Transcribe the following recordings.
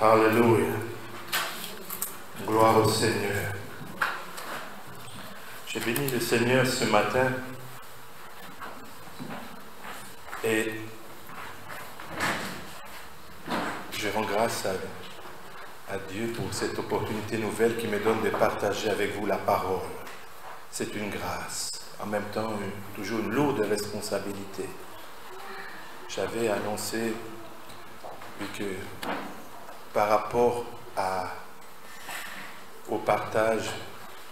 Alléluia. Gloire au Seigneur. J'ai béni le Seigneur ce matin et je rends grâce à Dieu pour cette opportunité nouvelle qui me donne de partager avec vous la parole. C'est une grâce, en même temps toujours une lourde responsabilité. J'avais annoncé que par rapport au partage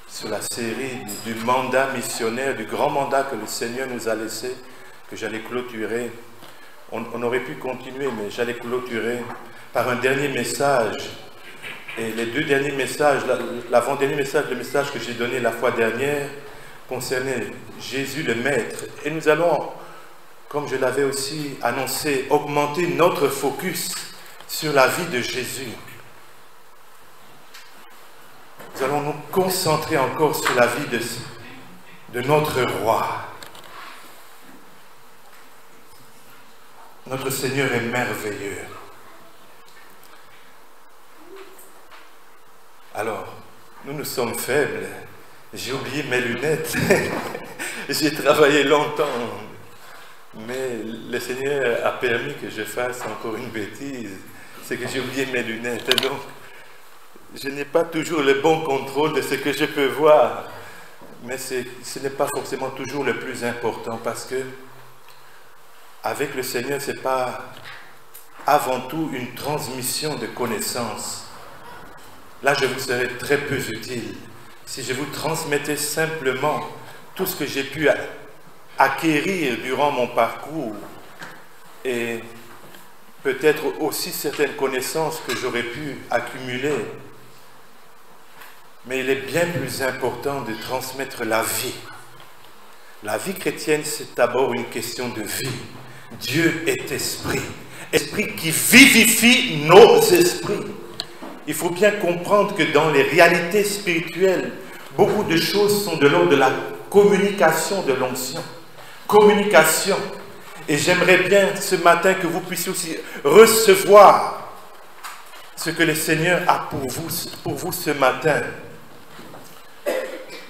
sur la série du mandat missionnaire, du grand mandat que le Seigneur nous a laissé, que j'allais clôturer. On aurait pu continuer, mais j'allais clôturer par un dernier message. Et les deux derniers messages, l'avant-dernier message, le message que j'ai donné la fois dernière, concernait Jésus le Maître. Et nous allons, comme je l'avais aussi annoncé, augmenter notre focus sur la vie de Jésus. Nous allons nous concentrer encore sur la vie de notre roi. Notre Seigneur est merveilleux. Alors, nous sommes faibles. J'ai oublié mes lunettes. J'ai travaillé longtemps. Mais le Seigneur a permis que je fasse encore une bêtise. C'est que j'ai oublié mes lunettes. Et donc, je n'ai pas toujours le bon contrôle de ce que je peux voir. Mais ce n'est pas forcément toujours le plus important parce que avec le Seigneur, ce n'est pas avant tout une transmission de connaissances. Là, je vous serais très peu utile si je vous transmettais simplement tout ce que j'ai pu acquérir durant mon parcours et peut-être aussi certaines connaissances que j'aurais pu accumuler. Mais il est bien plus important de transmettre la vie. La vie chrétienne, c'est d'abord une question de vie. Dieu est esprit. Esprit qui vivifie nos esprits. Il faut bien comprendre que dans les réalités spirituelles, beaucoup de choses sont de l'ordre de la communication de l'onction. Communication. Et j'aimerais bien ce matin que vous puissiez aussi recevoir ce que le Seigneur a pour vous ce matin. Vous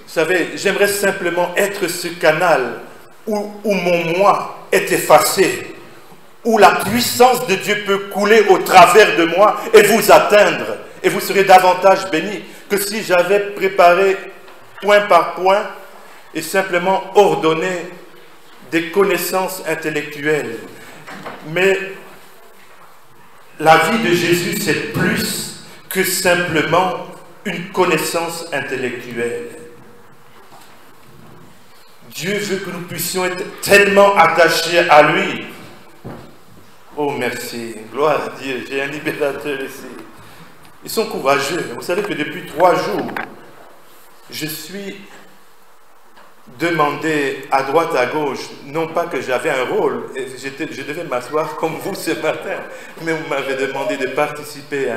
savez, j'aimerais simplement être ce canal où mon moi est effacé, où la puissance de Dieu peut couler au travers de moi et vous atteindre. Et vous serez davantage bénis que si j'avais préparé point par point et simplement ordonné des connaissances intellectuelles. Mais la vie de Jésus, c'est plus que simplement une connaissance intellectuelle. Dieu veut que nous puissions être tellement attachés à lui. Oh merci, gloire à Dieu, j'ai un libérateur ici. Ils sont courageux. Vous savez que depuis 3 jours, je suis demandé à droite, à gauche, non pas que j'avais un rôle, je devais m'asseoir comme vous ce matin, mais vous m'avez demandé de participer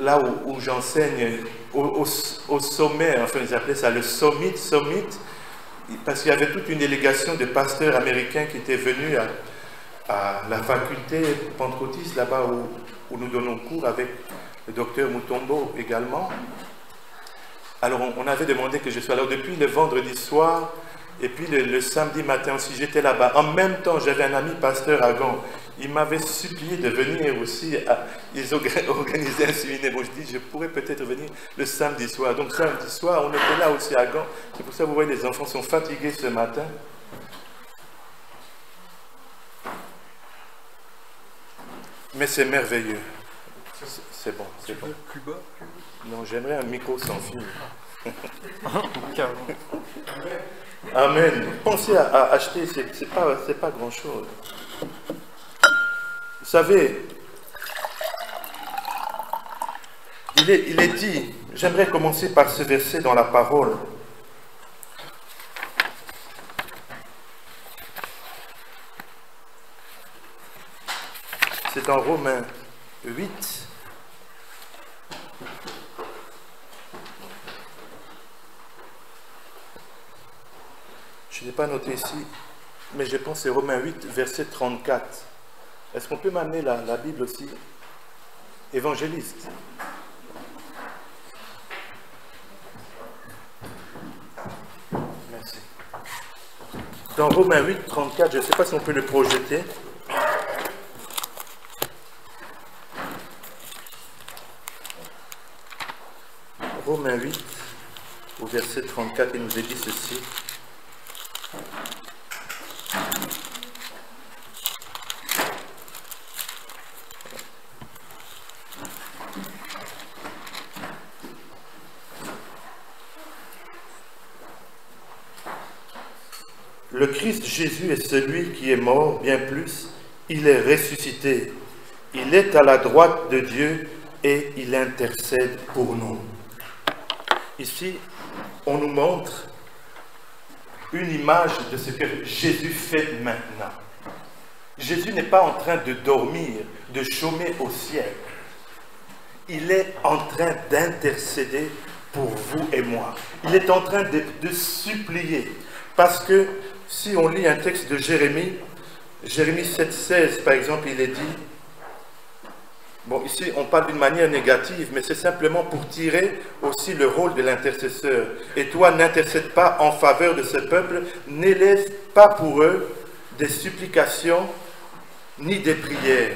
là où j'enseigne au sommet, enfin ils appelaient ça le summit, parce qu'il y avait toute une délégation de pasteurs américains qui étaient venus à la faculté pentecôtiste, là-bas où nous donnons cours avec le docteur Mutombo également. Alors on avait demandé que je sois là depuis le vendredi soir et puis le samedi matin aussi j'étais là-bas. En même temps j'avais un ami pasteur à Gand. Il m'avait supplié de venir aussi. Ils organisaient un séminaire. Bon, je dis je pourrais peut-être venir le samedi soir. Donc samedi soir on était là aussi à Gand. C'est pour ça que vous voyez les enfants sont fatigués ce matin. Mais c'est merveilleux. C'est bon, c'est bon. Plus bas, non, j'aimerais un micro sans fil. Amen. Pensez à acheter, c'est pas grand-chose. Vous savez, il est dit, j'aimerais commencer par ce verset dans la parole. C'est dans Romains 8. Je n'ai pas noté ici, mais je pense que c'est Romains 8, verset 34. Est-ce qu'on peut m'amener la Bible aussi? évangéliste. Merci. Dans Romains 8, 34, je ne sais pas si on peut le projeter. Romains 8, au verset 34, il nous est dit ceci. Le Christ Jésus est celui qui est mort, bien plus, il est ressuscité. Il est à la droite de Dieu et il intercède pour nous. Ici, on nous montre une image de ce que Jésus fait maintenant. Jésus n'est pas en train de dormir, de chômer au ciel. Il est en train d'intercéder pour vous et moi. Il est en train de supplier. Parce que si on lit un texte de Jérémie 7,16 par exemple, il est dit, bon ici on parle d'une manière négative, mais c'est simplement pour tirer aussi le rôle de l'intercesseur. Et toi, n'intercède pas en faveur de ce peuple, n'élève pas pour eux des supplications ni des prières.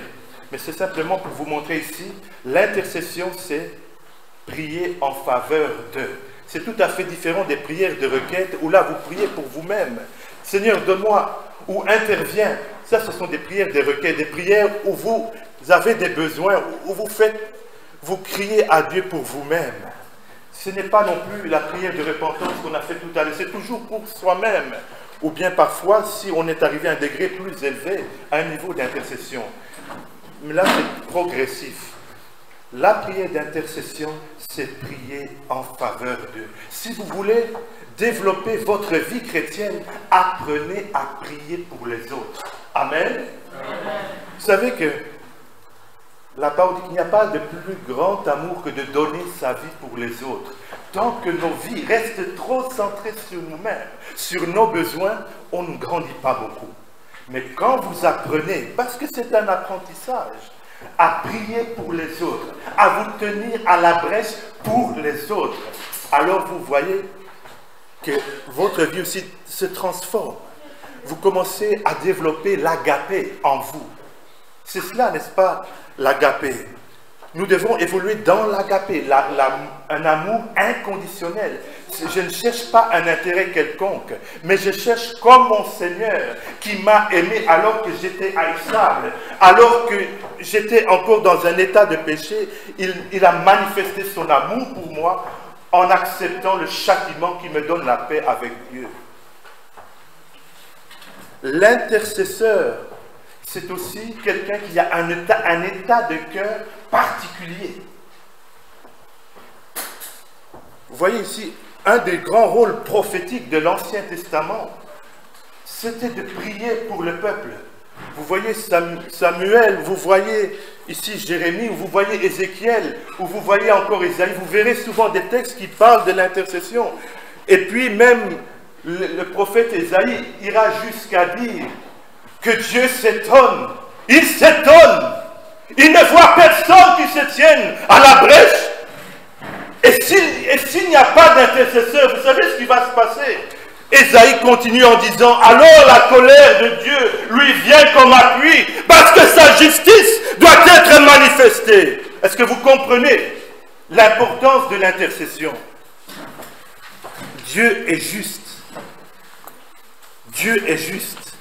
Mais c'est simplement pour vous montrer ici, l'intercession c'est prier en faveur d'eux. C'est tout à fait différent des prières de requête où là vous priez pour vous-même. Seigneur, donne-moi, ou interviens. Ça, ce sont des prières de requête, des prières où vous avez des besoins, où vous criez à Dieu pour vous-même. Ce n'est pas non plus la prière de repentance qu'on a fait tout à l'heure, c'est toujours pour soi-même. Ou bien parfois, si on est arrivé à un degré plus élevé, à un niveau d'intercession. Mais là, c'est progressif. La prière d'intercession, c'est prier en faveur d'eux. Si vous voulez développer votre vie chrétienne, apprenez à prier pour les autres. Amen. Amen. Vous savez que la parole dit qu'il n'y a pas de plus grand amour que de donner sa vie pour les autres. Tant que nos vies restent trop centrées sur nous-mêmes, sur nos besoins, on ne grandit pas beaucoup. Mais quand vous apprenez, parce que c'est un apprentissage, à prier pour les autres, à vous tenir à la brèche pour les autres, alors vous voyez que votre vie aussi se transforme. Vous commencez à développer l'agapé en vous. C'est cela, n'est-ce pas, l'agapé? Nous devons évoluer dans l'agapé, un amour inconditionnel. Je ne cherche pas un intérêt quelconque, mais je cherche comme mon Seigneur qui m'a aimé alors que j'étais haïssable, alors que j'étais encore dans un état de péché. Il a manifesté son amour pour moi en acceptant le châtiment qui me donne la paix avec Dieu. L'intercesseur, c'est aussi quelqu'un qui a un état de cœur particulier. Vous voyez ici, un des grands rôles prophétiques de l'Ancien Testament, c'était de prier pour le peuple. Vous voyez Samuel, vous voyez ici Jérémie, vous voyez Ézéchiel, ou vous voyez encore Isaïe. Vous verrez souvent des textes qui parlent de l'intercession. Et puis même le prophète Isaïe ira jusqu'à dire que Dieu s'étonne. Il s'étonne. Il ne voit personne qui se tienne à la brèche. Et s'il n'y a pas d'intercesseur, vous savez ce qui va se passer? Ésaïe continue en disant, alors la colère de Dieu lui vient comme appui, parce que sa justice doit être manifestée. Est-ce que vous comprenez l'importance de l'intercession? Dieu est juste. Dieu est juste.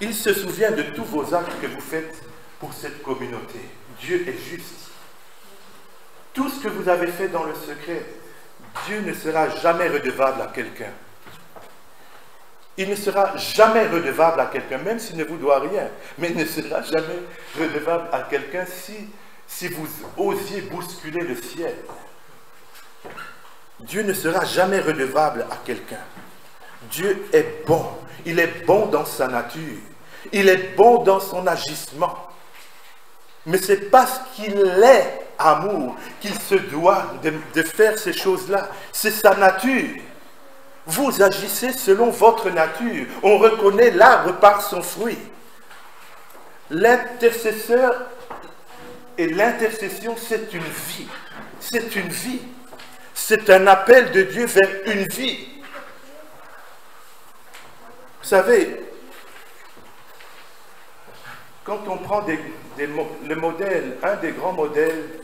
Il se souvient de tous vos actes que vous faites pour cette communauté. Dieu est juste. Tout ce que vous avez fait dans le secret, Dieu ne sera jamais redevable à quelqu'un. Il ne sera jamais redevable à quelqu'un, même s'il ne vous doit rien. Mais il ne sera jamais redevable à quelqu'un si vous osiez bousculer le ciel. Dieu ne sera jamais redevable à quelqu'un. Dieu est bon. Il est bon dans sa nature. Il est bon dans son agissement. Mais c'est parce qu'il est amour qu'il se doit de faire ces choses-là. C'est sa nature. Vous agissez selon votre nature. On reconnaît l'arbre par son fruit. L'intercesseur et l'intercession, c'est une vie. C'est une vie. C'est un appel de Dieu vers une vie. Vous savez, quand on prend le modèle, un des grands modèles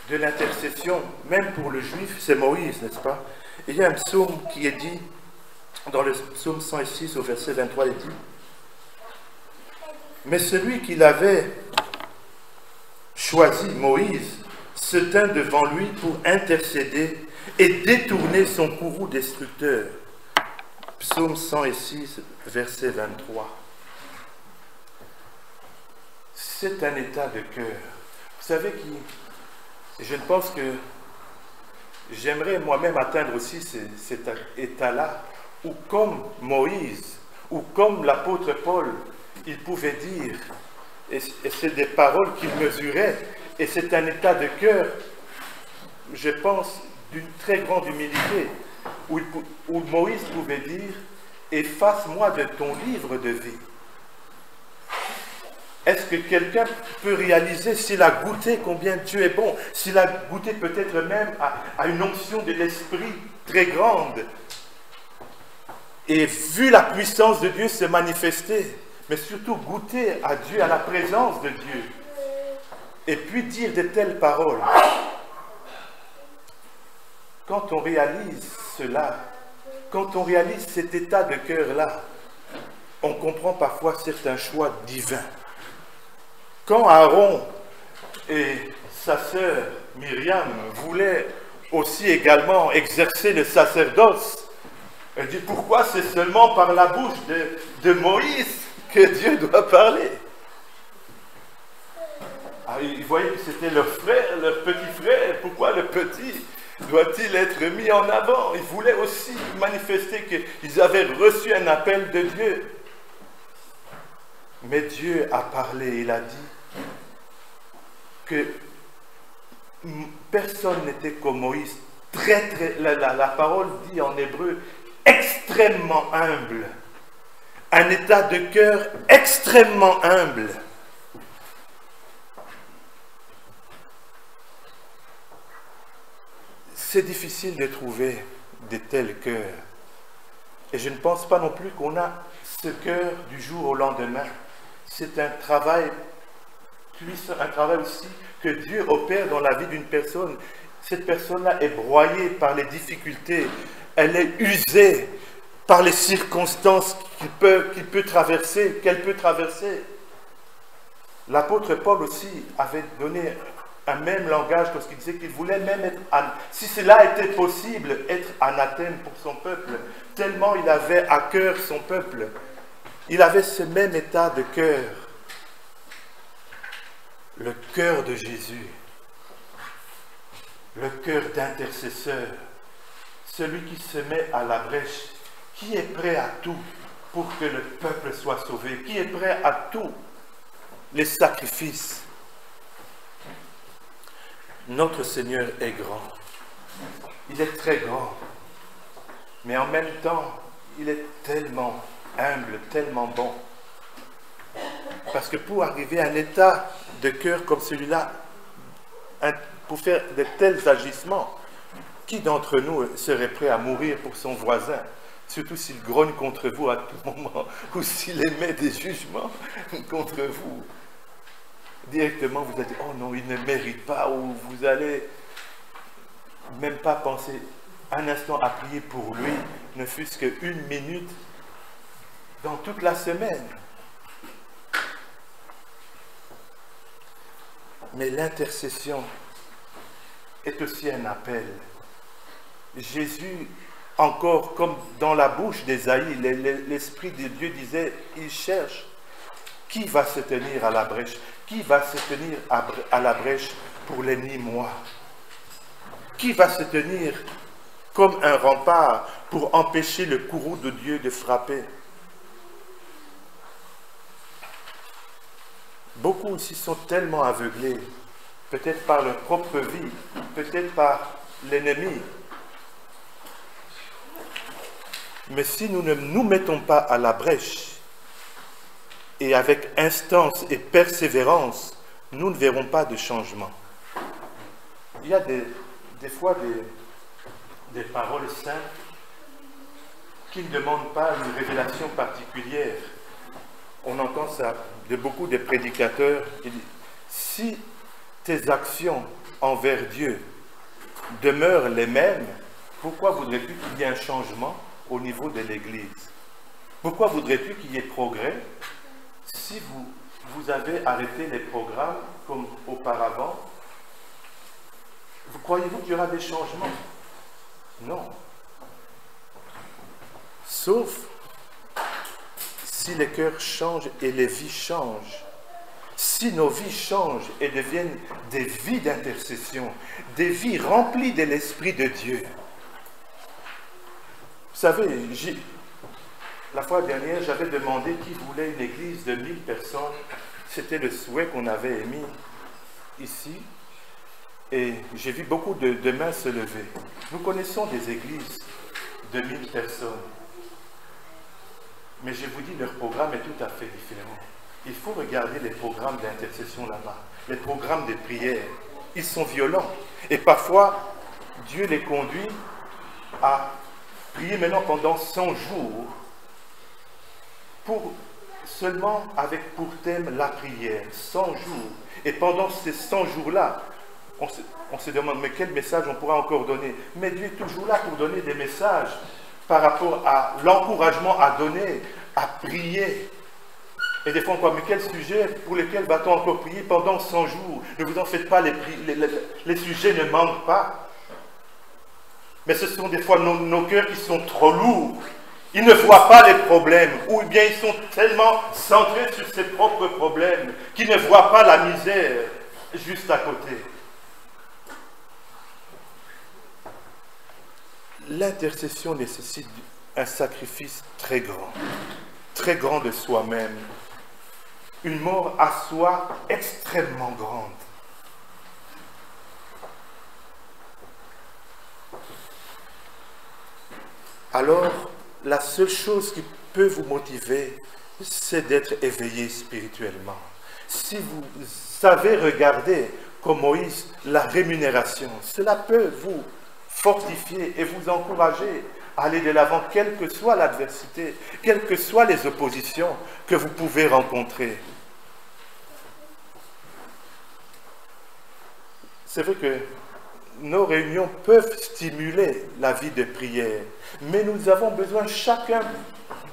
de l'intercession, même pour le juif, c'est Moïse, n'est-ce pas? Il y a un psaume qui est dit, dans le psaume 106 au verset 23, il dit: mais celui qui l'avait choisi, Moïse, se tint devant lui pour intercéder et détourner son courroux destructeur. Psaume 106, verset 23. C'est un état de cœur. Vous savez je pense que j'aimerais moi-même atteindre aussi cet état-là, où comme Moïse, ou comme l'apôtre Paul, il pouvait dire, et c'est des paroles qu'il mesurait, et c'est un état de cœur, je pense, d'une très grande humilité, où Moïse pouvait dire: efface-moi de ton livre de vie. Est-ce que quelqu'un peut réaliser, s'il a goûté combien Dieu est bon, s'il a goûté peut-être même à une onction de l'Esprit très grande, et vu la puissance de Dieu se manifester, mais surtout goûter à Dieu, à la présence de Dieu, et puis dire de telles paroles? Quand on réalise cela, quand on réalise cet état de cœur-là, on comprend parfois certains choix divins. Quand Aaron et sa sœur Myriam voulaient aussi également exercer le sacerdoce, elle dit: pourquoi c'est seulement par la bouche de Moïse que Dieu doit parler? Ils voyaient que c'était leur frère, leur petit frère. Pourquoi le petit doit-il être mis en avant? Ils voulaient aussi manifester qu'ils avaient reçu un appel de Dieu. Mais Dieu a parlé, il a dit que personne n'était comme Moïse. La parole dit en hébreu extrêmement humble. Un état de cœur extrêmement humble. C'est difficile de trouver de tels cœurs. Et je ne pense pas non plus qu'on a ce cœur du jour au lendemain. C'est un travail puissant, un travail aussi que Dieu opère dans la vie d'une personne. Cette personne-là est broyée par les difficultés, elle est usée par les circonstances qu'elle peut traverser. L'apôtre Paul aussi avait donné un même langage lorsqu'il disait qu'il voulait même être, si cela était possible, être anathème pour son peuple, tellement il avait à cœur son peuple. Il avait ce même état de cœur, le cœur de Jésus, le cœur d'intercesseur, celui qui se met à la brèche, qui est prêt à tout pour que le peuple soit sauvé, qui est prêt à tous les sacrifices. Notre Seigneur est grand, il est très grand, mais en même temps, il est tellement humble, tellement bon. Parce que pour arriver à un état de cœur comme celui-là, pour faire de tels agissements, qui d'entre nous serait prêt à mourir pour son voisin, surtout s'il grogne contre vous à tout moment, ou s'il émet des jugements contre vous? Directement, vous allez dire: oh non, il ne mérite pas, ou vous allez même pas penser un instant à prier pour lui, ne fût-ce qu'une minute dans toute la semaine. Mais l'intercession est aussi un appel. Jésus, encore comme dans la bouche d'Ésaïe, l'Esprit de Dieu disait: il cherche qui va se tenir à la brèche, qui va se tenir à la brèche pour les Nîmois, qui va se tenir comme un rempart pour empêcher le courroux de Dieu de frapper. Beaucoup ici sont tellement aveuglés, peut-être par leur propre vie, peut-être par l'ennemi. Mais si nous ne nous mettons pas à la brèche, et avec instance et persévérance, nous ne verrons pas de changement. Il y a des fois des paroles simples qui ne demandent pas une révélation particulière. On entend ça de beaucoup de prédicateurs qui disent « Si tes actions envers Dieu demeurent les mêmes, pourquoi voudrais-tu qu'il y ait un changement au niveau de l'Église? Pourquoi voudrais-tu qu'il y ait progrès si vous avez arrêté les programmes comme auparavant? Vous croyez-vous qu'il y aura des changements? Non. Sauf si les cœurs changent et les vies changent. Si nos vies changent et deviennent des vies d'intercession, des vies remplies de l'Esprit de Dieu. Vous savez, la fois dernière, j'avais demandé qui voulait une église de 1000 personnes. C'était le souhait qu'on avait émis ici. Et j'ai vu beaucoup de mains se lever. Nous connaissons des églises de 1000 personnes. Mais je vous dis, leur programme est tout à fait différent. Il faut regarder les programmes d'intercession là-bas, les programmes de prière. Ils sont violents. Et parfois, Dieu les conduit à prier maintenant pendant 100 jours, seulement avec pour thème la prière, 100 jours. Et pendant ces 100 jours-là, on se demande, mais quel message on pourra encore donner? Mais Dieu est toujours là pour donner des messages par rapport à l'encouragement à donner, à prier. Et des fois, quoi, mais quel sujet pour lequel va-t-on encore prier pendant 100 jours? Ne vous en faites pas, les sujets ne manquent pas. Mais ce sont des fois nos cœurs qui sont trop lourds. Ils ne voient pas les problèmes, ou bien ils sont tellement centrés sur ses propres problèmes qu'ils ne voient pas la misère juste à côté. L'intercession nécessite un sacrifice très grand de soi-même, une mort à soi extrêmement grande. Alors, la seule chose qui peut vous motiver, c'est d'être éveillé spirituellement. Si vous savez regarder, comme Moïse, la rémunération, cela peut vous fortifier et vous encourager à aller de l'avant, quelle que soit l'adversité, quelles que soient les oppositions que vous pouvez rencontrer. C'est vrai que nos réunions peuvent stimuler la vie de prière, mais nous avons besoin chacun,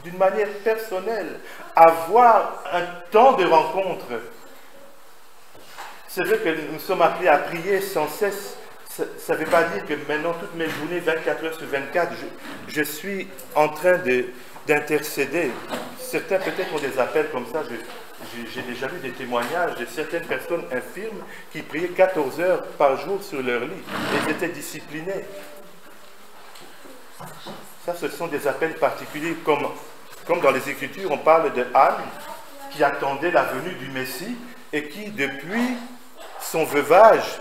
d'une manière personnelle, avoir un temps de rencontre. C'est vrai que nous sommes appelés à prier sans cesse. Ça ne veut pas dire que maintenant, toutes mes journées, 24 heures sur 24, je suis en train d'intercéder. Certains peut-être ont des appels comme ça. J'ai déjà vu des témoignages de certaines personnes infirmes qui priaient 14 heures par jour sur leur lit. Et ils étaient disciplinés. Ça, ce sont des appels particuliers. Comme dans les Écritures, on parle de Anne qui attendait la venue du Messie et qui, depuis son veuvage,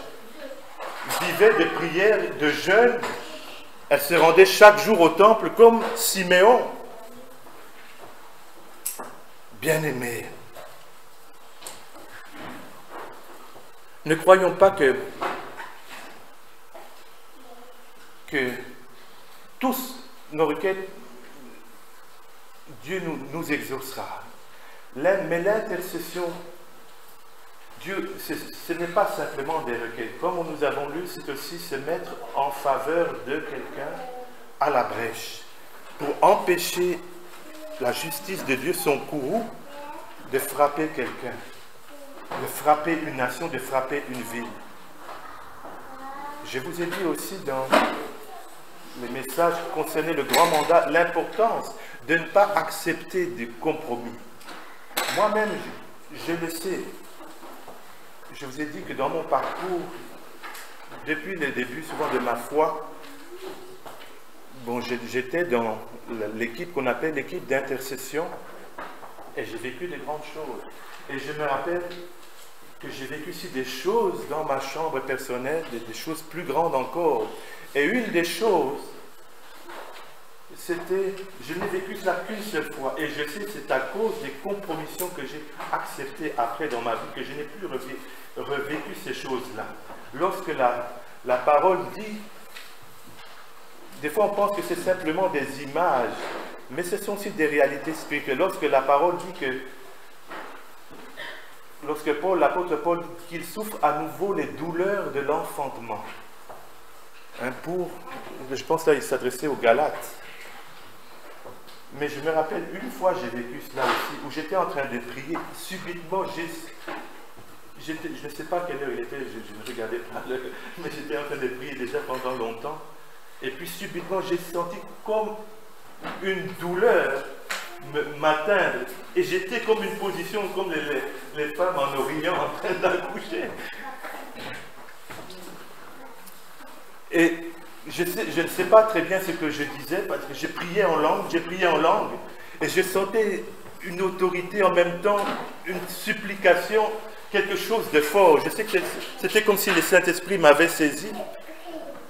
vivait de prières, de jeûnes. Elle se rendait chaque jour au temple comme Siméon. Bien-aimés, ne croyons pas que tous nos requêtes, Dieu nous exaucera. Mais l'intercession, Dieu, ce n'est pas simplement des requêtes. Comme nous avons lu, c'est aussi se mettre en faveur de quelqu'un à la brèche pour empêcher la justice de Dieu, son courroux, de frapper quelqu'un, de frapper une nation, de frapper une ville. Je vous ai dit aussi dans les messages qui concernaient le grand mandat, l'importance de ne pas accepter des compromis. Moi-même, je le sais. Je vous ai dit que dans mon parcours, depuis le début souvent de ma foi, bon, j'étais dans l'équipe qu'on appelle l'équipe d'intercession et j'ai vécu de grandes choses. Et je me rappelle que j'ai vécu aussi des choses dans ma chambre personnelle, des choses plus grandes encore. Et une des choses, je n'ai vécu cela qu'une seule fois. Et je sais que c'est à cause des compromissions que j'ai acceptées après dans ma vie que je n'ai plus revécu ces choses-là. Lorsque la parole dit, des fois on pense que c'est simplement des images, mais ce sont aussi des réalités spirituelles. Lorsque la parole dit que, lorsque l'apôtre Paul dit qu'il souffre à nouveau les douleurs de l'enfantement, je pense là il s'adressait aux Galates. Mais je me rappelle, une fois j'ai vécu cela aussi, où j'étais en train de prier, subitement je ne sais pas quelle heure il était, je ne regardais pas l'heure, mais j'étais en train de prier déjà pendant longtemps, et puis subitement j'ai senti comme une douleur m'atteindre, et j'étais comme une position, comme les femmes en Orient en train d'accoucher. Et je ne sais pas très bien ce que je disais, parce que j'ai prié en langue, et je sentais une autorité en même temps, une supplication, quelque chose de fort. Je sais que c'était comme si le Saint-Esprit m'avait saisi.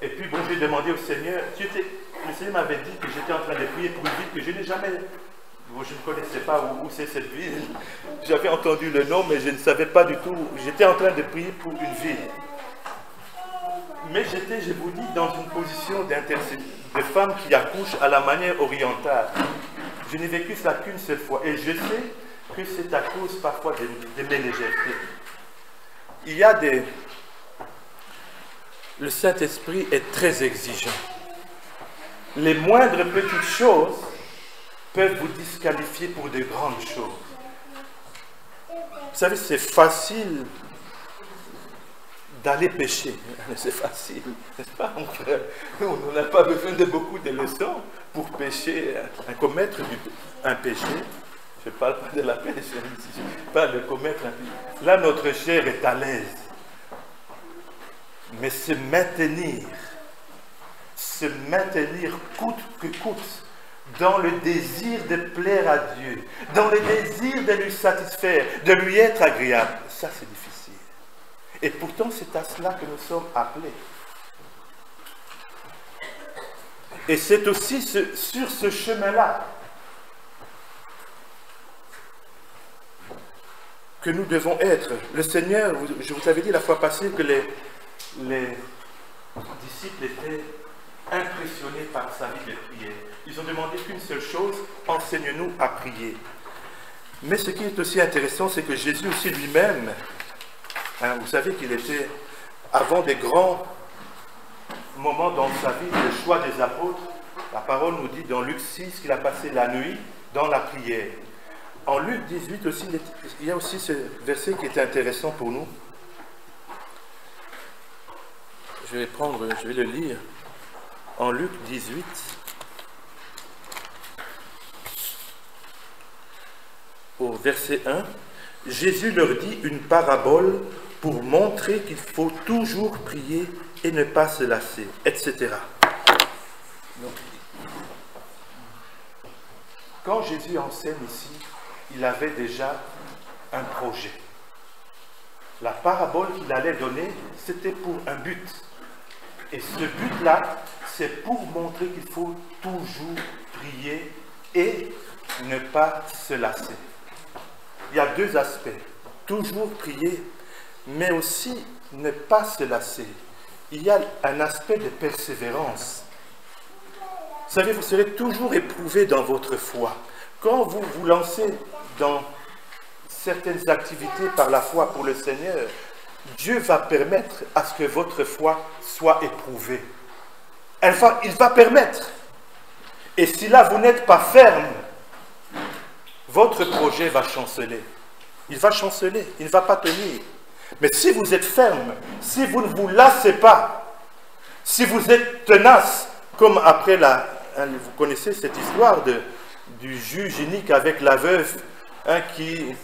Et puis bon, j'ai demandé au Seigneur, le Seigneur m'avait dit que j'étais en train de prier pour une ville que je n'ai jamais... Bon, je ne connaissais pas où c'est cette ville. J'avais entendu le nom, mais je ne savais pas du tout. J'étais en train de prier pour une ville. Mais j'étais, je vous dis, dans une position de femme qui accouche à la manière orientale. Je n'ai vécu cela qu'une seule fois. Et je sais que c'est à cause parfois de mes légèretés. Il y a le Saint-Esprit est très exigeant. Les moindres petites choses peuvent vous disqualifier pour de grandes choses. Vous savez, c'est facile d'aller pécher. C'est facile, n'est-ce pas, mon frère? On n'a pas besoin de beaucoup de leçons pour pécher, commettre un péché. Je ne parle pas de la pêche, je parle de commettre un péché. Là, notre chair est à l'aise. Mais se maintenir coûte que coûte, dans le désir de plaire à Dieu, dans le désir de lui satisfaire, de lui être agréable, ça c'est difficile. Et pourtant, c'est à cela que nous sommes appelés. Et c'est aussi sur ce chemin-là que nous devons être. Le Seigneur, je vous avais dit la fois passée que les disciples étaient impressionnés par sa vie de prière. Ils ont demandé qu'une seule chose, enseigne-nous à prier. Mais ce qui est aussi intéressant, c'est que Jésus aussi lui-même, vous savez qu'il était, avant des grands moments dans sa vie, le choix des apôtres, la parole nous dit dans Luc 6 qu'il a passé la nuit dans la prière. En Luc 18 aussi, il y a aussi ce verset qui est intéressant pour nous. Je vais le lire. En Luc 18, au verset 1, Jésus leur dit une parabole pour montrer qu'il faut toujours prier et ne pas se lasser, etc. Donc, quand Jésus enseigne ici, il avait déjà un projet. La parabole qu'il allait donner, c'était pour un but. Et ce but-là, c'est pour montrer qu'il faut toujours prier et ne pas se lasser. Il y a deux aspects. Toujours prier, mais aussi ne pas se lasser. Il y a un aspect de persévérance. Vous savez, vous serez toujours éprouvé dans votre foi. Quand vous vous lancez dans certaines activités par la foi pour le Seigneur, Dieu va permettre à ce que votre foi soit éprouvée. Il va permettre. Et si là, vous n'êtes pas ferme, votre projet va chanceler. Il va chanceler, il ne va pas tenir. Mais si vous êtes ferme, si vous ne vous lassez pas, si vous êtes tenace, comme après vous connaissez cette histoire du juge inique avec la veuve, qui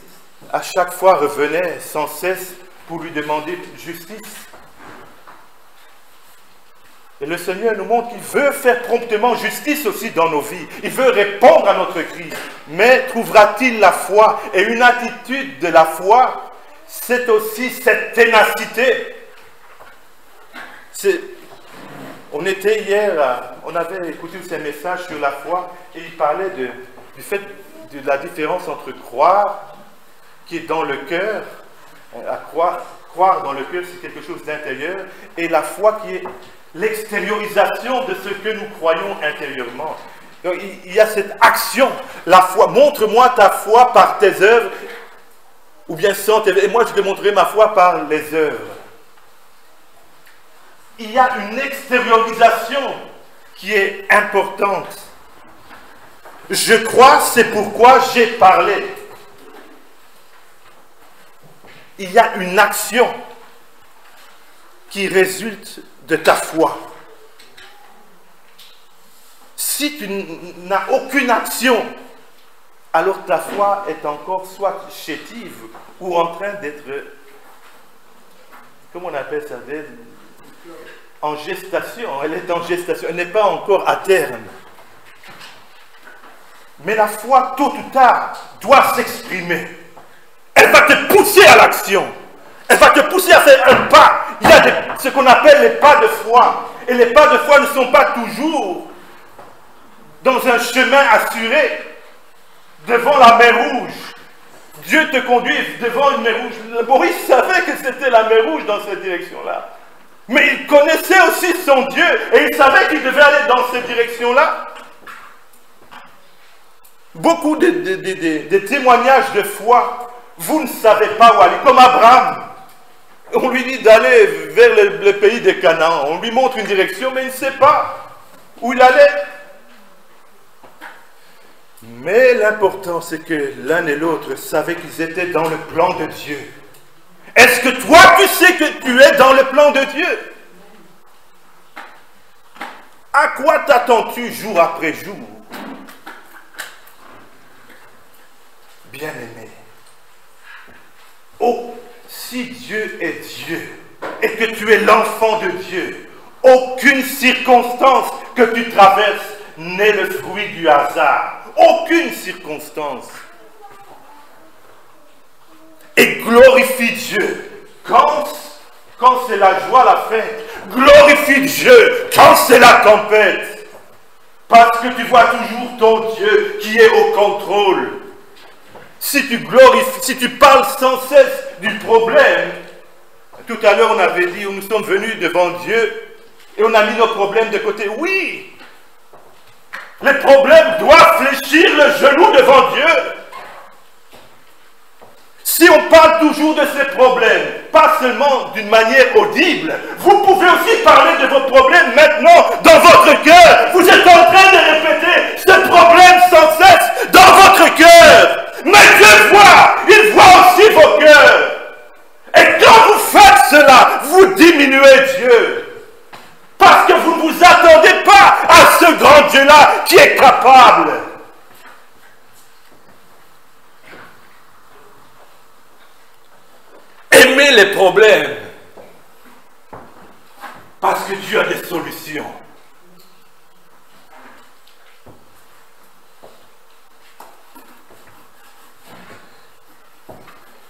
à chaque fois revenait sans cesse pour lui demander justice. Et le Seigneur nous montre qu'il veut faire promptement justice aussi dans nos vies. Il veut répondre à notre cri. Mais trouvera-t-il la foi? Et une attitude de la foi, c'est aussi cette ténacité. On était hier, on avait écouté ces messages sur la foi et il parlait du fait de la différence entre croire, qui est dans le cœur, à croire dans le cœur, c'est quelque chose d'intérieur, et la foi qui est l'extériorisation de ce que nous croyons intérieurement. Donc il y a cette action, la foi. Montre-moi ta foi par tes œuvres, ou bien sans tes œuvres, et moi je te montrerai ma foi par les œuvres. Il y a une extériorisation qui est importante. Je crois, c'est pourquoi j'ai parlé. Il y a une action qui résulte de ta foi. Si tu n'as aucune action, alors ta foi est encore soit chétive ou en train d'être, comment on appelle ça, en gestation. Elle est en gestation, elle n'est pas encore à terme. Mais la foi, tôt ou tard, doit s'exprimer. Elle va te pousser à l'action. Elle va te pousser à faire un pas. Il y a ce qu'on appelle les pas de foi. Et les pas de foi ne sont pas toujours dans un chemin assuré, devant la mer Rouge. Dieu te conduit devant une mer Rouge. Boris savait que c'était la mer Rouge dans cette direction-là. Mais il connaissait aussi son Dieu et il savait qu'il devait aller dans cette direction-là. Beaucoup de témoignages de foi, vous ne savez pas où aller. Comme Abraham, on lui dit d'aller vers le pays de Canaan. On lui montre une direction, mais il ne sait pas où il allait. Mais l'important, c'est que l'un et l'autre savaient qu'ils étaient dans le plan de Dieu. Est-ce que toi, tu sais que tu es dans le plan de Dieu? À quoi t'attends-tu jour après jour? Bien-aimé, oh, si Dieu est Dieu et que tu es l'enfant de Dieu, aucune circonstance que tu traverses n'est le fruit du hasard. Aucune circonstance. Et glorifie Dieu quand c'est la joie, la fête. Glorifie Dieu quand c'est la tempête. Parce que tu vois toujours ton Dieu qui est au contrôle. Si tu glorifies, si tu parles sans cesse du problème, tout à l'heure on avait dit, nous sommes venus devant Dieu et on a mis nos problèmes de côté. Oui, les problèmes doivent fléchir le genou devant Dieu. Si on parle toujours de ces problèmes, pas seulement d'une manière audible, vous pouvez aussi parler de vos problèmes maintenant dans votre cœur. Vous êtes en train de répéter ce problème sans cesse dans votre cœur. Mais Dieu voit, il voit aussi vos cœurs. Et quand vous faites cela, vous diminuez Dieu. Parce que vous ne vous attendez pas à ce grand Dieu-là qui est capable. Aimez les problèmes. Parce que Dieu a des solutions.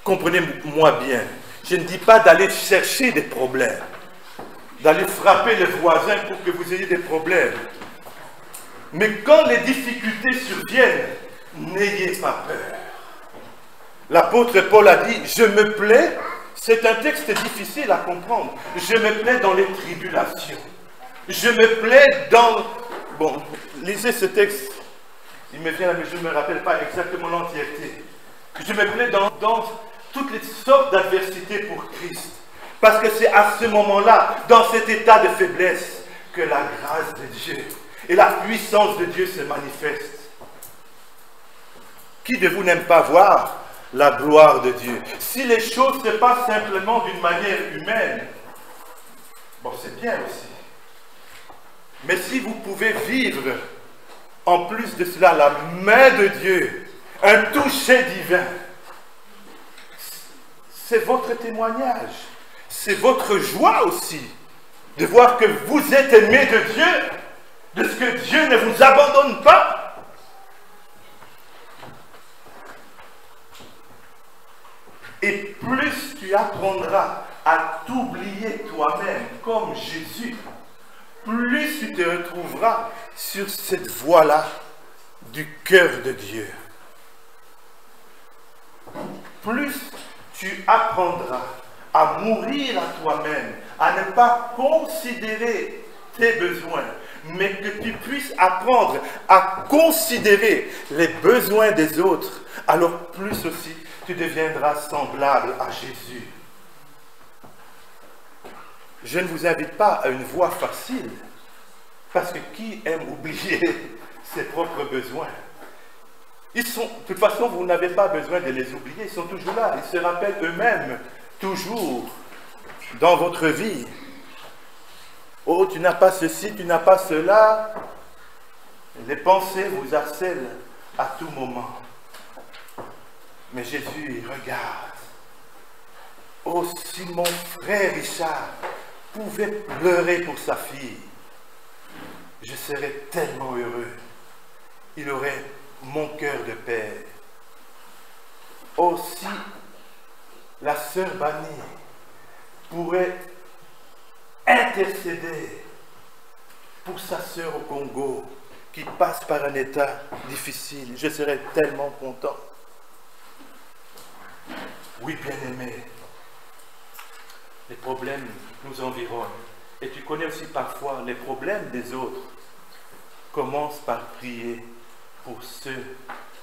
Comprenez-moi bien. Je ne dis pas d'aller chercher des problèmes, d'aller frapper les voisins pour que vous ayez des problèmes. Mais quand les difficultés surviennent, n'ayez pas peur. L'apôtre Paul a dit, je me plais, c'est un texte difficile à comprendre, je me plais dans les tribulations. Je me plais dans... Bon, lisez ce texte, il me vient, mais je ne me rappelle pas exactement l'entièreté. Je me plais dans toutes les sortes d'adversités pour Christ. Parce que c'est à ce moment-là, dans cet état de faiblesse, que la grâce de Dieu et la puissance de Dieu se manifestent. Qui de vous n'aime pas voir la gloire de Dieu? Si les choses se passent simplement d'une manière humaine, bon, c'est bien aussi. Mais si vous pouvez vivre, en plus de cela, la main de Dieu, un toucher divin, c'est votre témoignage. C'est votre joie aussi de voir que vous êtes aimé de Dieu, de ce que Dieu ne vous abandonne pas. Et plus tu apprendras à t'oublier toi-même comme Jésus, plus tu te retrouveras sur cette voie-là du cœur de Dieu. Plus tu apprendras à mourir à toi-même, à ne pas considérer tes besoins, mais que tu puisses apprendre à considérer les besoins des autres, alors plus aussi tu deviendras semblable à Jésus. Je ne vous invite pas à une voie facile, parce que qui aime oublier ses propres besoins? Ils sont, de toute façon, vous n'avez pas besoin de les oublier, ils sont toujours là, ils se rappellent eux-mêmes, toujours, dans votre vie. Oh, tu n'as pas ceci, tu n'as pas cela. Les pensées vous harcèlent à tout moment. Mais Jésus, il regarde. Oh, si mon frère Richard pouvait pleurer pour sa fille, je serais tellement heureux. Il aurait mon cœur de père. Oh, si la sœur Bani pourrait intercéder pour sa sœur au Congo qui passe par un état difficile, je serais tellement content. Oui, bien-aimé, les problèmes nous environnent. Et tu connais aussi parfois les problèmes des autres. Commence par prier pour ceux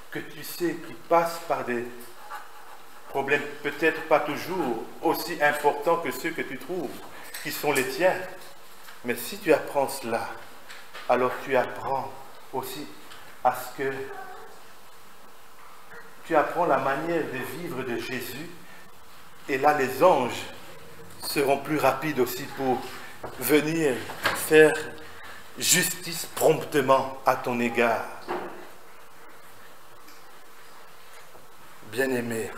que tu sais qui passent par des problèmes peut-être pas toujours aussi importants que ceux que tu trouves, qui sont les tiens. Mais si tu apprends cela, alors tu apprends aussi à ce que tu apprends la manière de vivre de Jésus, et là les anges seront plus rapides aussi pour venir faire justice promptement à ton égard. Bien-aimé,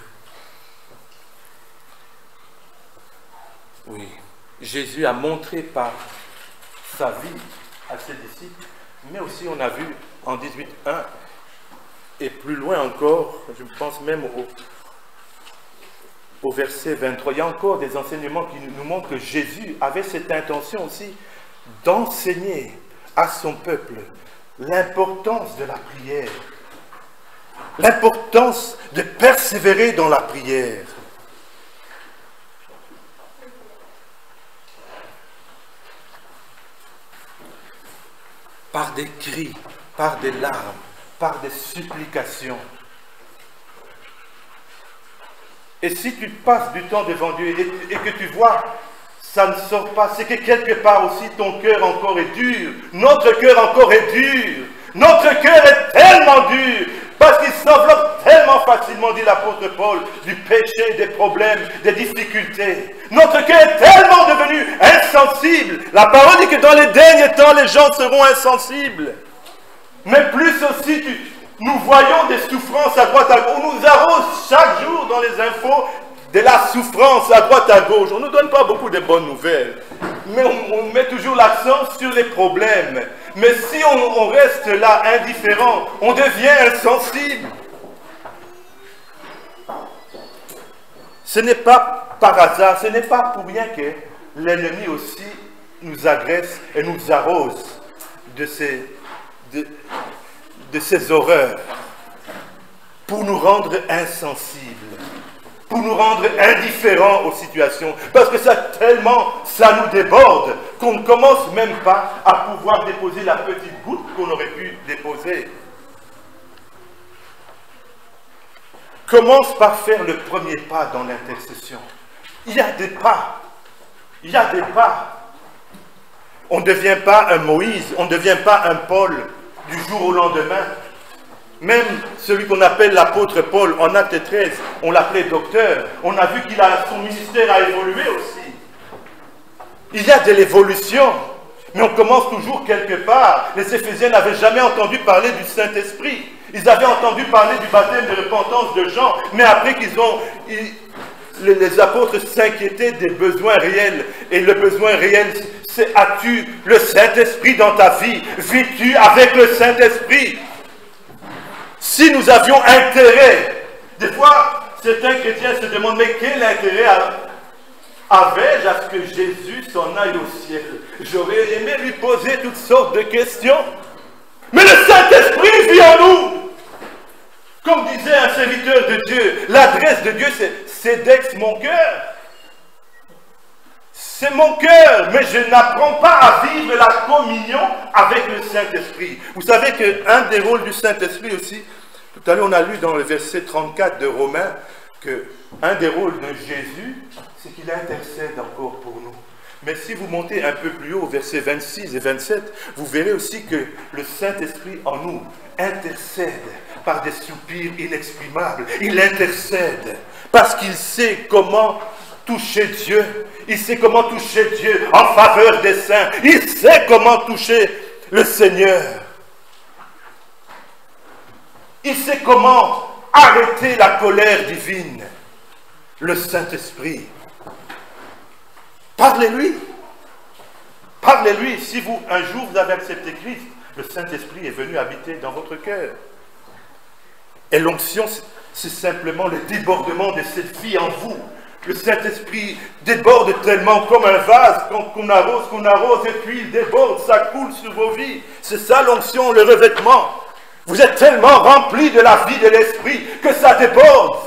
oui, Jésus a montré par sa vie à ses disciples, mais aussi on a vu en 18:1 et plus loin encore, je pense même au verset 23, il y a encore des enseignements qui nous montrent que Jésus avait cette intention aussi d'enseigner à son peuple l'importance de la prière, l'importance de persévérer dans la prière. Par des cris, par des larmes, par des supplications. Et si tu passes du temps devant Dieu et que tu vois, ça ne sort pas, c'est que quelque part aussi ton cœur encore est dur. Notre cœur encore est dur. Notre cœur est tellement dur parce qu'il s'enveloppe tellement facilement, dit l'apôtre Paul, du péché, des problèmes, des difficultés. Notre cœur est tellement devenu insensible. La parole dit que dans les derniers temps, les gens seront insensibles. Mais plus aussi, nous voyons des souffrances à droite à gauche. On nous arrose chaque jour dans les infos de la souffrance à droite à gauche. On ne nous donne pas beaucoup de bonnes nouvelles. Mais on met toujours l'accent sur les problèmes. Mais si on reste là indifférent, on devient insensible. Ce n'est pas par hasard, ce n'est pas pour rien que l'ennemi aussi nous agresse et nous arrose de ces horreurs pour nous rendre insensibles, pour nous rendre indifférents aux situations, parce que ça nous déborde qu'on ne commence même pas à pouvoir déposer la petite goutte qu'on aurait pu déposer. Commence par faire le premier pas dans l'intercession. Il y a des pas. Il y a des pas. On ne devient pas un Moïse, on ne devient pas un Paul du jour au lendemain. Même celui qu'on appelle l'apôtre Paul, en Acte 13, on l'appelait docteur. On a vu son ministère a évolué aussi. Il y a de l'évolution, mais on commence toujours quelque part. Les Éphésiens n'avaient jamais entendu parler du Saint-Esprit. Ils avaient entendu parler du baptême de repentance de Jean, mais après les apôtres s'inquiétaient des besoins réels. Et le besoin réel, c'est: as-tu le Saint-Esprit dans ta vie? Vis-tu avec le Saint-Esprit? Si nous avions intérêt, des fois, certains chrétiens se demandent: mais quel intérêt Avais-je à ce que Jésus s'en aille au ciel? J'aurais aimé lui poser toutes sortes de questions. Mais le Saint-Esprit vit en nous. Comme disait un serviteur de Dieu, l'adresse de Dieu, c'est Cedex mon cœur. C'est mon cœur, mais je n'apprends pas à vivre la communion avec le Saint-Esprit. Vous savez qu'un des rôles du Saint-Esprit aussi, tout à l'heure on a lu dans le verset 34 de Romains, qu'un des rôles de Jésus, c'est qu'il intercède encore pour nous. Mais si vous montez un peu plus haut, versets 26 et 27, vous verrez aussi que le Saint-Esprit en nous intercède par des soupirs inexprimables. Il intercède parce qu'il sait comment toucher Dieu. Il sait comment toucher Dieu en faveur des saints. Il sait comment toucher le Seigneur. Il sait comment arrêter la colère divine. Le Saint-Esprit. Parlez-lui. Parlez-lui. Si vous, un jour, vous avez accepté Christ, le Saint-Esprit est venu habiter dans votre cœur. Et l'onction, c'est simplement le débordement de cette vie en vous. Le Saint-Esprit déborde tellement comme un vase qu'on arrose, et puis il déborde, ça coule sur vos vies. C'est ça l'onction, le revêtement. Vous êtes tellement remplis de la vie de l'Esprit que ça déborde.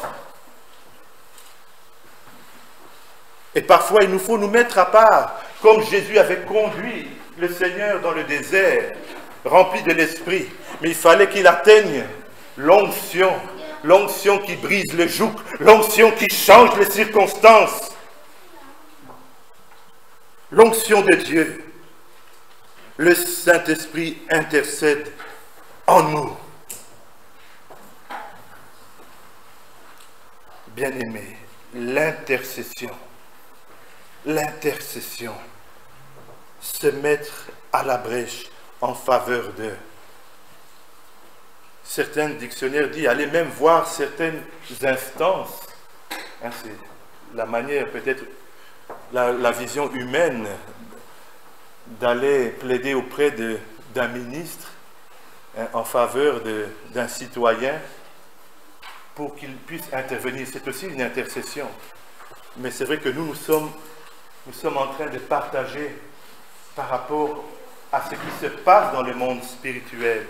Et parfois, il nous faut nous mettre à part, comme Jésus avait conduit le Seigneur dans le désert, rempli de l'Esprit. Mais il fallait qu'il atteigne l'onction. L'onction qui brise le joug, l'onction qui change les circonstances. L'onction de Dieu. Le Saint-Esprit intercède en nous. Bien-aimés, l'intercession. L'intercession. Se mettre à la brèche en faveur d'eux. Certains dictionnaires disent, allez même voir certaines instances. Hein, c'est la manière, peut-être, la vision humaine d'aller plaider auprès d'un ministre, hein, en faveur d'un citoyen pour qu'il puisse intervenir. C'est aussi une intercession. Mais c'est vrai que nous sommes en train de partager par rapport à ce qui se passe dans le monde spirituel.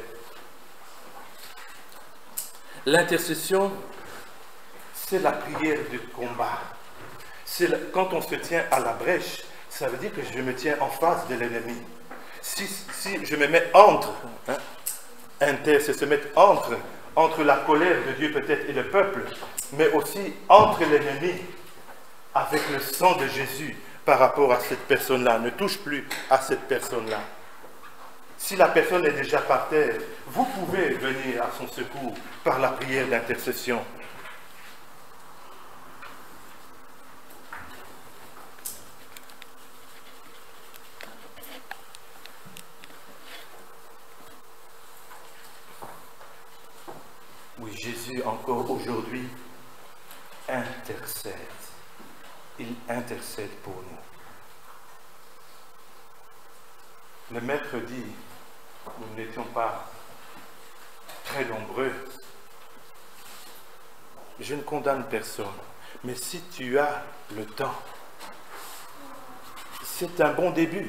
L'intercession, c'est la prière de combat. Quand on se tient à la brèche, ça veut dire que je me tiens en face de l'ennemi. Si je me mets entre, hein, c'est se mettre entre la colère de Dieu peut-être et le peuple, mais aussi entre l'ennemi, avec le sang de Jésus par rapport à cette personne-là. Ne touche plus à cette personne-là. Si la personne est déjà par terre, vous pouvez venir à son secours par la prière d'intercession. Oui, Jésus encore aujourd'hui intercède. Il intercède pour nous. Le Maître dit, nous n'étions pas très nombreux. Je ne condamne personne, mais si tu as le temps, c'est un bon début.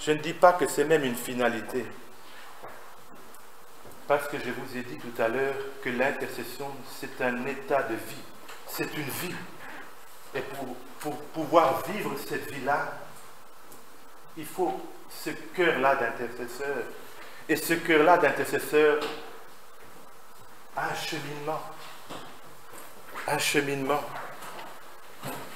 Je ne dis pas que c'est même une finalité. Parce que je vous ai dit tout à l'heure que l'intercession, c'est un état de vie. C'est une vie. Et pour pouvoir vivre cette vie-là, il faut ce cœur-là d'intercesseur. Et ce cœur-là d'intercesseur a un cheminement. Un cheminement.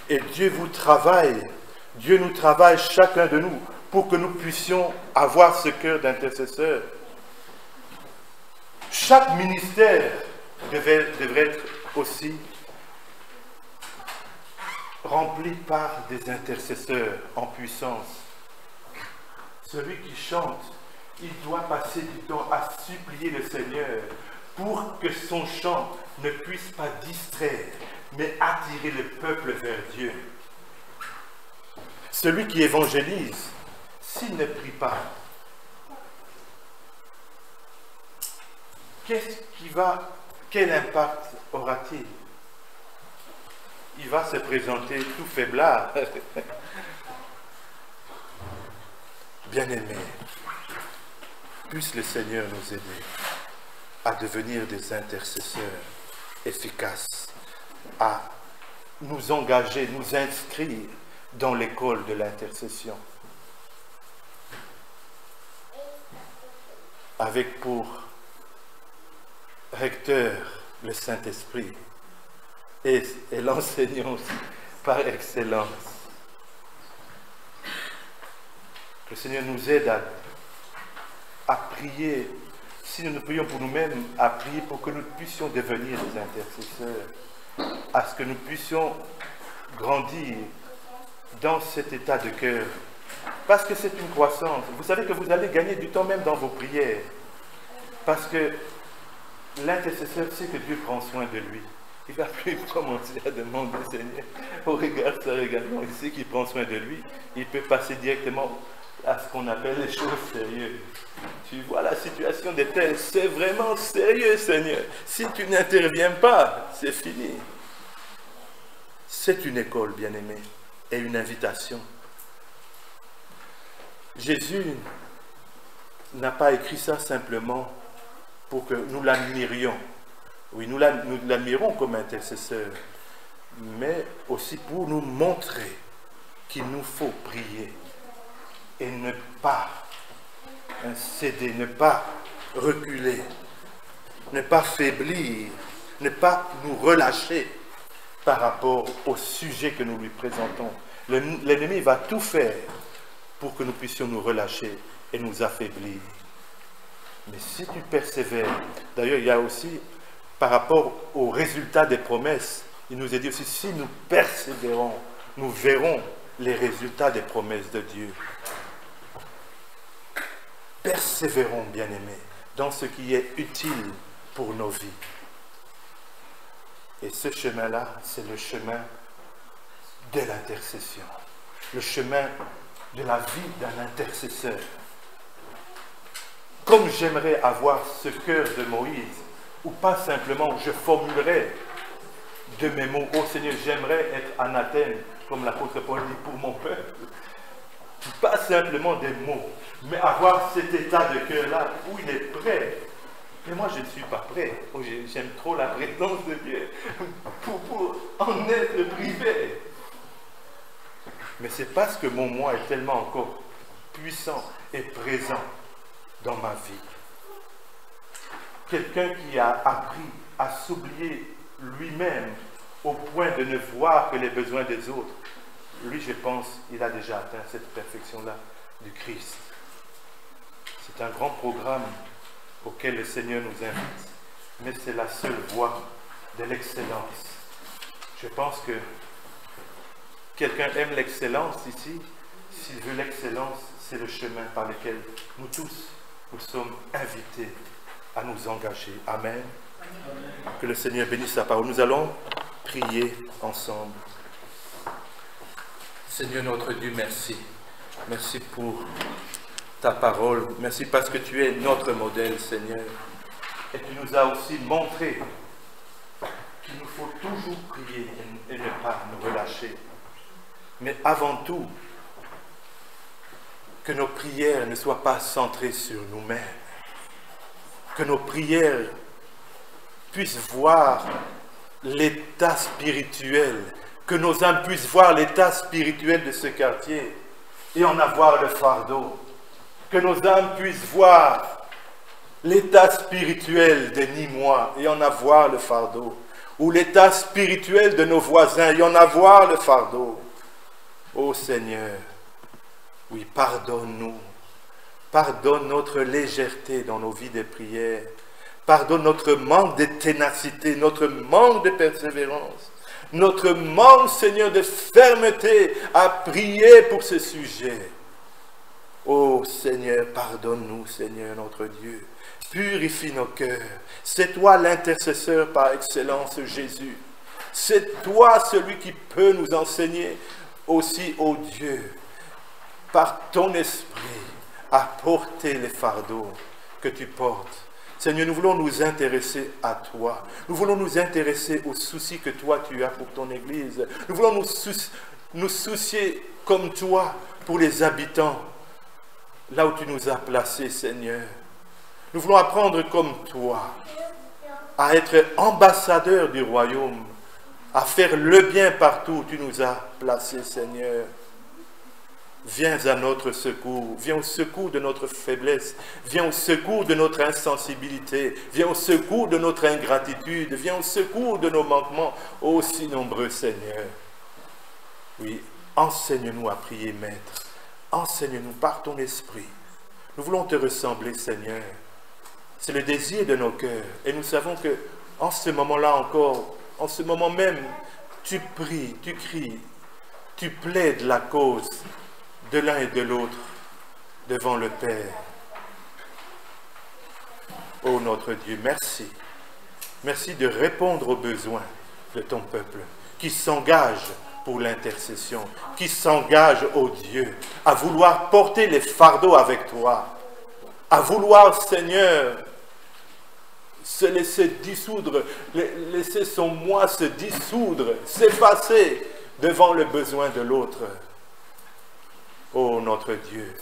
Et Dieu vous travaille. Dieu nous travaille chacun de nous pour que nous puissions avoir ce cœur d'intercesseur. Chaque ministère devrait être aussi rempli par des intercesseurs en puissance. Celui qui chante, il doit passer du temps à supplier le Seigneur pour que son chant ne puisse pas distraire, mais attirer le peuple vers Dieu. Celui qui évangélise, s'il ne prie pas, quel impact aura-t-il? il va se présenter tout faiblard. Bien-aimés, puisse le Seigneur nous aider à devenir des intercesseurs efficaces, à nous engager, nous inscrire dans l'école de l'intercession, avec pour recteur le Saint-Esprit et l'enseignant par excellence. Que le Seigneur nous aide à prier, si nous ne prions pour nous-mêmes, à prier pour que nous puissions devenir des intercesseurs, à ce que nous puissions grandir dans cet état de cœur. Parce que c'est une croissance. Vous savez que vous allez gagner du temps même dans vos prières. Parce que l'intercesseur sait que Dieu prend soin de lui. Il ne va plus commencer à demander, Seigneur, au regard de ça également, il sait qu'il prend soin de lui. Il peut passer directement à ce qu'on appelle les choses sérieuses. Tu vois la situation de tel, c'est vraiment sérieux, Seigneur. Si tu n'interviens pas, c'est fini. C'est une école, bien-aimée, et une invitation. Jésus n'a pas écrit ça simplement pour que nous l'admirions. Oui, nous l'admirons comme intercesseur, mais aussi pour nous montrer qu'il nous faut prier et ne pas céder, ne pas reculer, ne pas faiblir, ne pas nous relâcher par rapport au sujet que nous lui présentons. L'ennemi va tout faire pour que nous puissions nous relâcher et nous affaiblir. Mais si tu persévères, d'ailleurs il y a aussi, par rapport au résultat des promesses, il nous est dit aussi, si nous persévérons, nous verrons les résultats des promesses de Dieu. Persévérons, bien-aimés, dans ce qui est utile pour nos vies. Et ce chemin-là, c'est le chemin de l'intercession, le chemin de la vie d'un intercesseur. Comme j'aimerais avoir ce cœur de Moïse, ou pas simplement, je formulerais de mes mots, oh Seigneur, j'aimerais être anathème, comme l'apôtre Paul dit, pour mon peuple. Pas simplement des mots, mais avoir cet état de cœur-là, où il est prêt. Mais moi, je ne suis pas prêt. Oh, j'aime trop la présence de Dieu pour en être privé. Mais c'est parce que mon moi est tellement encore puissant et présent dans ma vie. Quelqu'un qui a appris à s'oublier lui-même au point de ne voir que les besoins des autres, lui, je pense, il a déjà atteint cette perfection-là du Christ. C'est un grand programme auquel le Seigneur nous invite, mais c'est la seule voie de l'excellence. Je pense que quelqu'un aime l'excellence ici. S'il veut l'excellence, c'est le chemin par lequel nous tous, nous sommes invités à nous engager. Amen. Amen. Que le Seigneur bénisse sa parole. Nous allons prier ensemble. Seigneur notre Dieu, merci. Merci pour ta parole. Merci parce que tu es notre modèle, Seigneur. Et tu nous as aussi montré qu'il nous faut toujours prier et ne pas nous relâcher. Mais avant tout, que nos prières ne soient pas centrées sur nous-mêmes. Que nos prières puissent voir l'état spirituel, que nos âmes puissent voir l'état spirituel de ce quartier et en avoir le fardeau. Que nos âmes puissent voir l'état spirituel de Nîmois et en avoir le fardeau. Ou l'état spirituel de nos voisins et en avoir le fardeau. Ô Seigneur, oui, pardonne-nous. Pardonne notre légèreté dans nos vies de prière. Pardonne notre manque de ténacité, notre manque de persévérance. Notre manque, Seigneur, de fermeté à prier pour ce sujet. Ô Seigneur, pardonne-nous, Seigneur, notre Dieu. Purifie nos cœurs. C'est toi l'intercesseur par excellence, Jésus. C'est toi celui qui peut nous enseigner aussi, ô Dieu, par ton esprit, à porter les fardeaux que tu portes. Seigneur, nous voulons nous intéresser à toi. Nous voulons nous intéresser aux soucis que toi tu as pour ton Église. Nous voulons nous soucier comme toi pour les habitants, là où tu nous as placés, Seigneur. Nous voulons apprendre comme toi à être ambassadeurs du royaume, à faire le bien partout où tu nous as placés, Seigneur. Viens à notre secours, viens au secours de notre faiblesse, viens au secours de notre insensibilité, viens au secours de notre ingratitude, viens au secours de nos manquements, aussi nombreux, Seigneur. Oui, enseigne-nous à prier, Maître. Enseigne-nous par ton esprit. Nous voulons te ressembler, Seigneur. C'est le désir de nos cœurs. Et nous savons que en ce moment-là encore, en ce moment même, tu pries, tu cries, tu plaides la cause de l'un et de l'autre devant le Père. Ô notre Dieu, merci. Merci de répondre aux besoins de ton peuple qui s'engage pour l'intercession, qui s'engage, ô Dieu, à vouloir porter les fardeaux avec toi, à vouloir, Seigneur, se laisser dissoudre, laisser son moi se dissoudre, s'effacer devant le besoin de l'autre. Ô notre Dieu,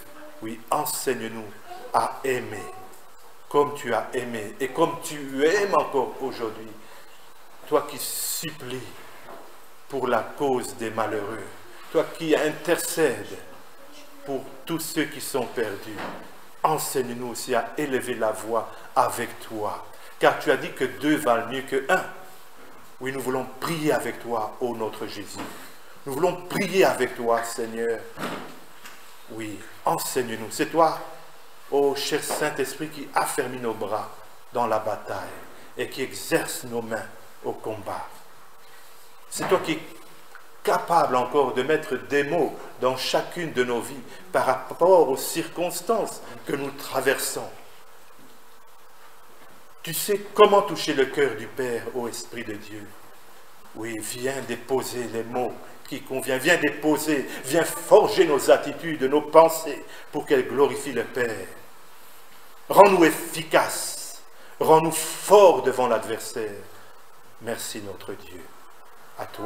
oui, enseigne-nous à aimer comme tu as aimé et comme tu aimes encore aujourd'hui. Toi qui supplies pour la cause des malheureux, toi qui intercèdes pour tous ceux qui sont perdus, enseigne-nous aussi à élever la voix avec toi, car tu as dit que deux valent mieux que un. Oui, nous voulons prier avec toi, ô notre Jésus. Nous voulons prier avec toi, Seigneur. Oui, enseigne-nous. C'est toi, ô cher Saint-Esprit, qui affermis nos bras dans la bataille et qui exerce nos mains au combat. C'est toi qui es capable encore de mettre des mots dans chacune de nos vies par rapport aux circonstances que nous traversons. Tu sais comment toucher le cœur du Père, ô Esprit de Dieu. Oui, viens déposer les mots qui conviennent, viens déposer, viens forger nos attitudes, nos pensées pour qu'elles glorifient le Père. Rends-nous efficaces, rends-nous forts devant l'adversaire. Merci notre Dieu. À toi.